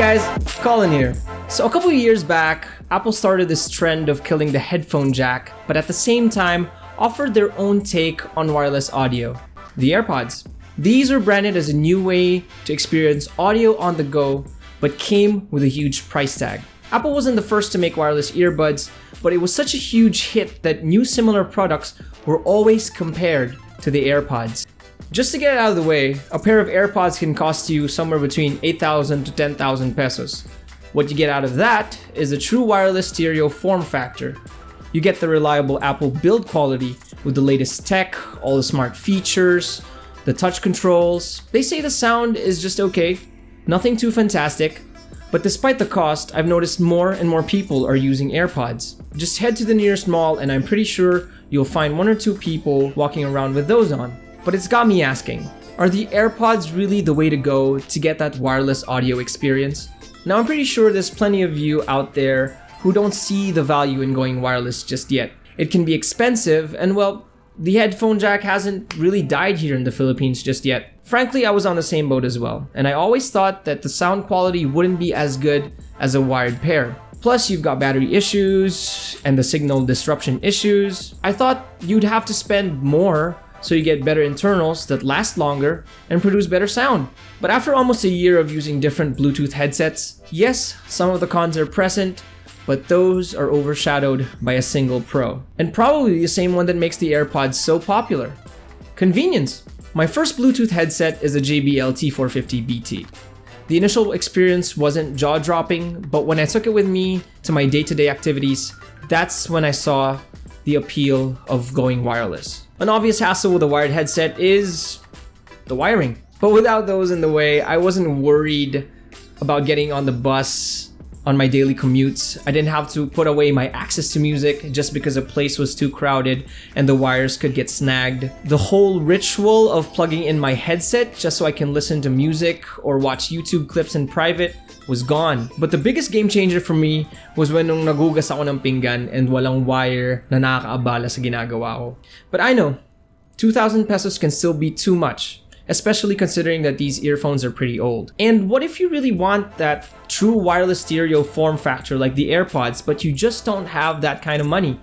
guys, Colin here. So a couple of years back, Apple started this trend of killing the headphone jack, but at the same time offered their own take on wireless audio, the AirPods. These were branded as a new way to experience audio on the go, but came with a huge price tag. Apple wasn't the first to make wireless earbuds, but it was such a huge hit that new similar products were always compared to the AirPods. Just to get it out of the way, a pair of AirPods can cost you somewhere between 8,000 to 10,000 pesos. What you get out of that is a true wireless stereo form factor. You get the reliable Apple build quality with the latest tech, all the smart features, the touch controls. They say the sound is just okay, nothing too fantastic. But despite the cost, I've noticed more and more people are using AirPods. Just head to the nearest mall and I'm pretty sure you'll find one or two people walking around with those on. But it's got me asking, are the AirPods really the way to go to get that wireless audio experience? Now I'm pretty sure there's plenty of you out there who don't see the value in going wireless just yet. It can be expensive and well, the headphone jack hasn't really died here in the Philippines just yet. Frankly, I was on the same boat as well, and I always thought that the sound quality wouldn't be as good as a wired pair. Plus, you've got battery issues and the signal disruption issues. I thought you'd have to spend more so you get better internals that last longer and produce better sound. But after almost a year of using different Bluetooth headsets, yes, some of the cons are present, but those are overshadowed by a single pro. And probably the same one that makes the AirPods so popular: convenience. My first Bluetooth headset is a JBL T450BT. The initial experience wasn't jaw-dropping, but when I took it with me to my day-to-day activities, that's when I saw the appeal of going wireless. An obvious hassle with a wired headset is the wiring. But without those in the way, I wasn't worried about getting on the bus on my daily commutes. I didn't have to put away my access to music just because a place was too crowded and the wires could get snagged. The whole ritual of plugging in my headset just so I can listen to music or watch YouTube clips in private was gone. But the biggest game changer for me was when nung nagugas ako ng pinggan and walang wire na nakakaabala sa ginagawa ko. But I know, 2,000 pesos can still be too much, especially considering that these earphones are pretty old. And what if you really want that true wireless stereo form factor like the AirPods, but you just don't have that kind of money?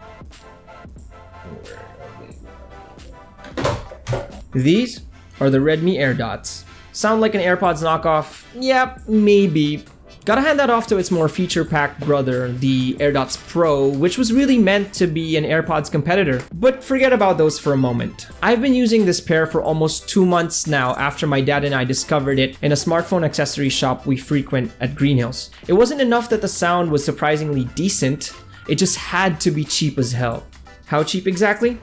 These are the Redmi Airdots. Sound like an AirPods knockoff? Yep, maybe. Gotta hand that off to its more feature-packed brother, the Airdots Pro, which was really meant to be an AirPods competitor. But forget about those for a moment. I've been using this pair for almost 2 months now after my dad and I discovered it in a smartphone accessory shop we frequent at Green Hills. It wasn't enough that the sound was surprisingly decent, it just had to be cheap as hell. How cheap exactly?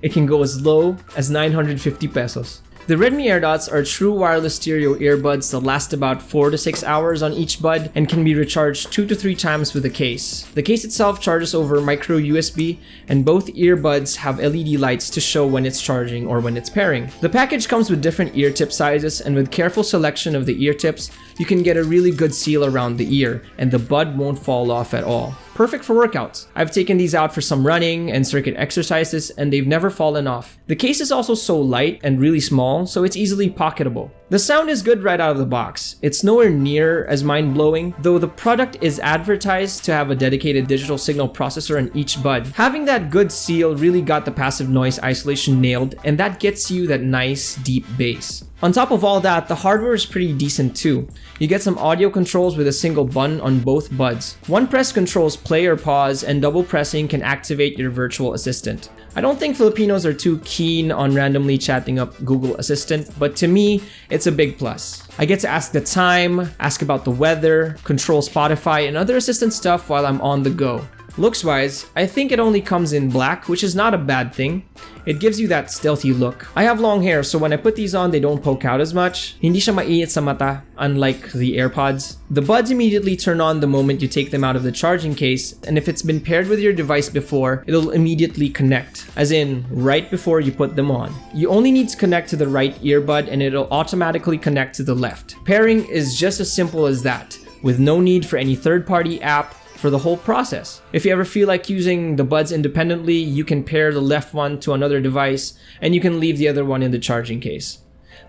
It can go as low as 950 pesos. The Redmi Airdots are true wireless stereo earbuds that last about 4 to 6 hours on each bud and can be recharged 2 to 3 times with the case. The case itself charges over micro USB, and both earbuds have LED lights to show when it's charging or when it's pairing. The package comes with different ear tip sizes, and with careful selection of the ear tips, you can get a really good seal around the ear, and the bud won't fall off at all. Perfect for workouts. I've taken these out for some running and circuit exercises and they've never fallen off. The case is also so light and really small, so it's easily pocketable. The sound is good right out of the box. It's nowhere near as mind-blowing, though the product is advertised to have a dedicated digital signal processor in each bud. Having that good seal really got the passive noise isolation nailed, and that gets you that nice deep bass. On top of all that, the hardware is pretty decent too. You get some audio controls with a single button on both buds. One press controls play or pause, and double pressing can activate your virtual assistant. I don't think Filipinos are too keen on randomly chatting up Google Assistant, but to me, it's a big plus. I get to ask the time, ask about the weather, control Spotify, and other assistant stuff while I'm on the go. Looks-wise, I think it only comes in black, which is not a bad thing. It gives you that stealthy look. I have long hair, so when I put these on, they don't poke out as much. Hindi siya mainit sa mata, unlike the AirPods. The buds immediately turn on the moment you take them out of the charging case, and if it's been paired with your device before, it'll immediately connect, as in right before you put them on. You only need to connect to the right earbud and it'll automatically connect to the left. Pairing is just as simple as that, with no need for any third-party app for the whole process. If you ever feel like using the buds independently, you can pair the left one to another device and you can leave the other one in the charging case.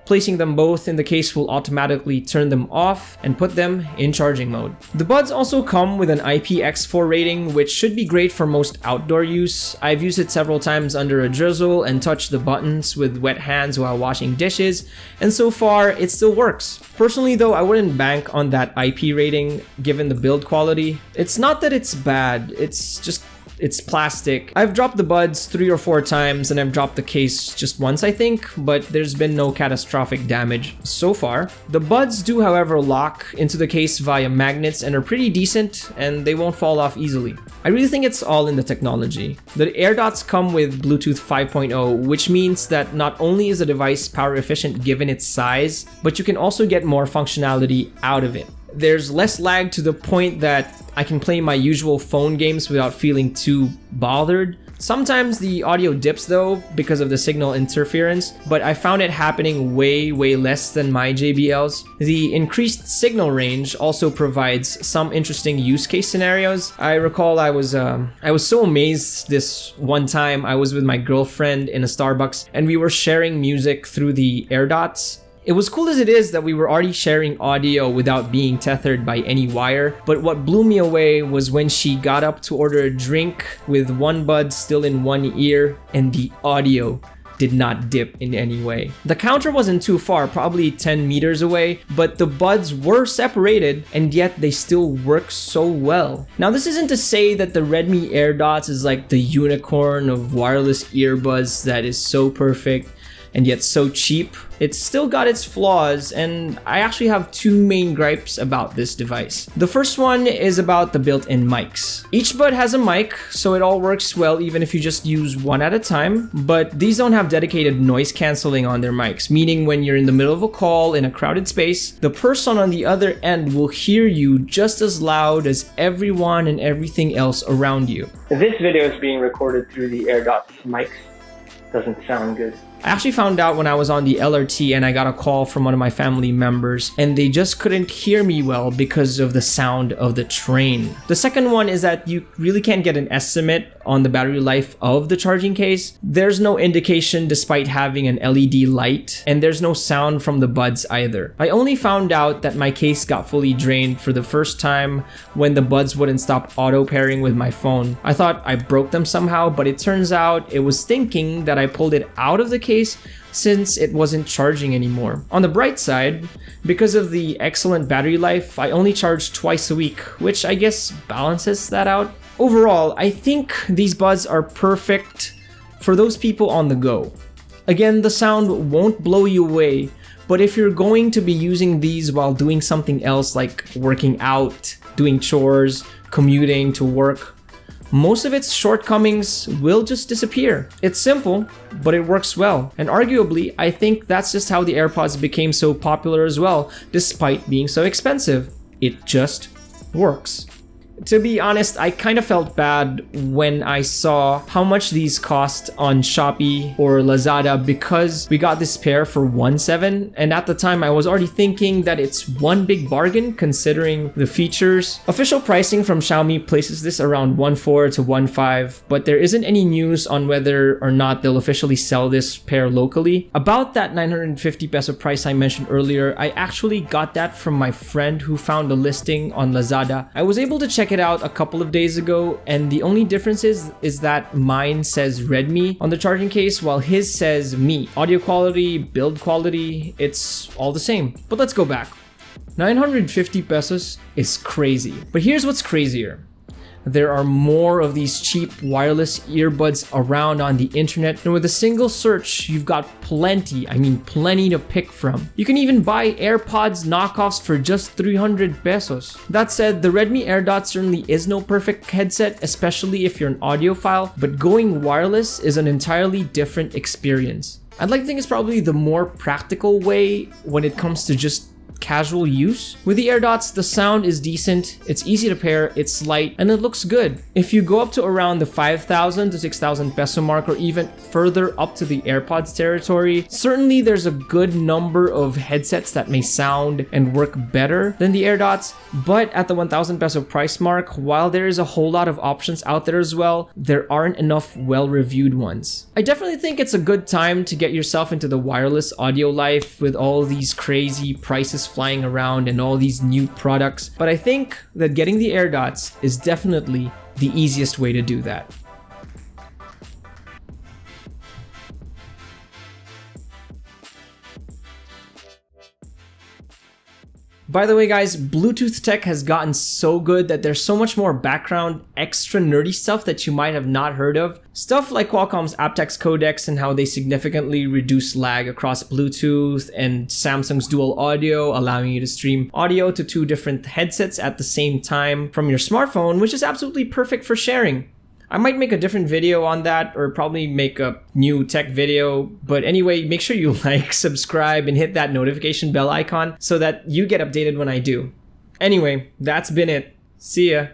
Placing them both in the case will automatically turn them off and put them in charging mode. The buds also come with an IPX4 rating, which should be great for most outdoor use. I've used it several times under a drizzle and touched the buttons with wet hands while washing dishes, and so far it still works. Personally though, I wouldn't bank on that IP rating given the build quality. It's not that it's bad, it's plastic. I've dropped the buds 3 or 4 times and I've dropped the case just once I think, but there's been no catastrophic damage so far. The buds do however lock into the case via magnets and are pretty decent, and they won't fall off easily. I really think it's all in the technology. The Airdots come with Bluetooth 5.0, which means that not only is the device power efficient given its size, but you can also get more functionality out of it. There's less lag to the point that I can play my usual phone games without feeling too bothered. Sometimes the audio dips though because of the signal interference, but I found it happening way less than my JBLs. The increased signal range also provides some interesting use case scenarios. I recall I was so amazed this one time. I was with my girlfriend in a Starbucks and we were sharing music through the Airdots. It was cool as it is that we were already sharing audio without being tethered by any wire, but what blew me away was when she got up to order a drink with one bud still in one ear and the audio did not dip in any way. The counter wasn't too far, probably 10 meters away, but the buds were separated and yet they still work so well. Now this isn't to say that the Redmi Airdots is like the unicorn of wireless earbuds that is so perfect and yet so cheap. It's still got its flaws, and I actually have 2 main gripes about this device. The first one is about the built-in mics. Each bud has a mic, so it all works well even if you just use one at a time, but these don't have dedicated noise cancelling on their mics, meaning when you're in the middle of a call in a crowded space, the person on the other end will hear you just as loud as everyone and everything else around you. This video is being recorded through the Airdots mics. Doesn't sound good. I actually found out when I was on the LRT and I got a call from one of my family members and they just couldn't hear me well because of the sound of the train. The second one is that you really can't get an estimate on the battery life of the charging case. There's no indication despite having an LED light, and there's no sound from the buds either. I only found out that my case got fully drained for the first time when the buds wouldn't stop auto pairing with my phone. I thought I broke them somehow, but it turns out it was thinking that I pulled it out of the case since it wasn't charging anymore. On the bright side, because of the excellent battery life, I only charge twice a week, which I guess balances that out. Overall, I think these buds are perfect for those people on the go. Again, the sound won't blow you away, but if you're going to be using these while doing something else like working out, doing chores, commuting to work, most of its shortcomings will just disappear. It's simple, but it works well. And arguably, I think that's just how the AirPods became so popular as well, despite being so expensive. It just works. To be honest, I kind of felt bad when I saw how much these cost on Shopee or Lazada because we got this pair for 1.7, and at the time I was already thinking that it's one big bargain considering the features. Official pricing from Xiaomi places this around 1.4 to 1.5, but there isn't any news on whether or not they'll officially sell this pair locally. About that 950 peso price I mentioned earlier, I actually got that from my friend who found a listing on Lazada. I was able to check it out a couple of days ago, and the only difference is that mine says Redmi on the charging case while his says Mi. Audio quality, build quality, it's all the same. But let's go back. 950 pesos is crazy. But here's what's crazier. There are more of these cheap wireless earbuds around on the internet, and with a single search, you've got plenty to pick from. You can even buy AirPods knockoffs for just 300 pesos. That said, the Redmi Airdots certainly is no perfect headset, especially if you're an audiophile, but going wireless is an entirely different experience. I'd like to think it's probably the more practical way when it comes to just casual use. With the AirDots, the sound is decent, it's easy to pair, it's light, and it looks good. If you go up to around the 5,000 to 6,000 peso mark or even further up to the AirPods territory, certainly there's a good number of headsets that may sound and work better than the AirDots, but at the 1,000 peso price mark, while there is a whole lot of options out there as well, there aren't enough well-reviewed ones. I definitely think it's a good time to get yourself into the wireless audio life with all these crazy prices flying around and all these new products, but I think that getting the AirDots is definitely the easiest way to do that. By the way guys, Bluetooth tech has gotten so good that there's so much more background, extra nerdy stuff that you might have not heard of. Stuff like Qualcomm's aptX codecs and how they significantly reduce lag across Bluetooth, and Samsung's dual audio, allowing you to stream audio to 2 different headsets at the same time from your smartphone, which is absolutely perfect for sharing. I might make a different video on that, or probably make a new tech video. But anyway, make sure you like, subscribe, and hit that notification bell icon so that you get updated when I do. Anyway, that's been it. See ya.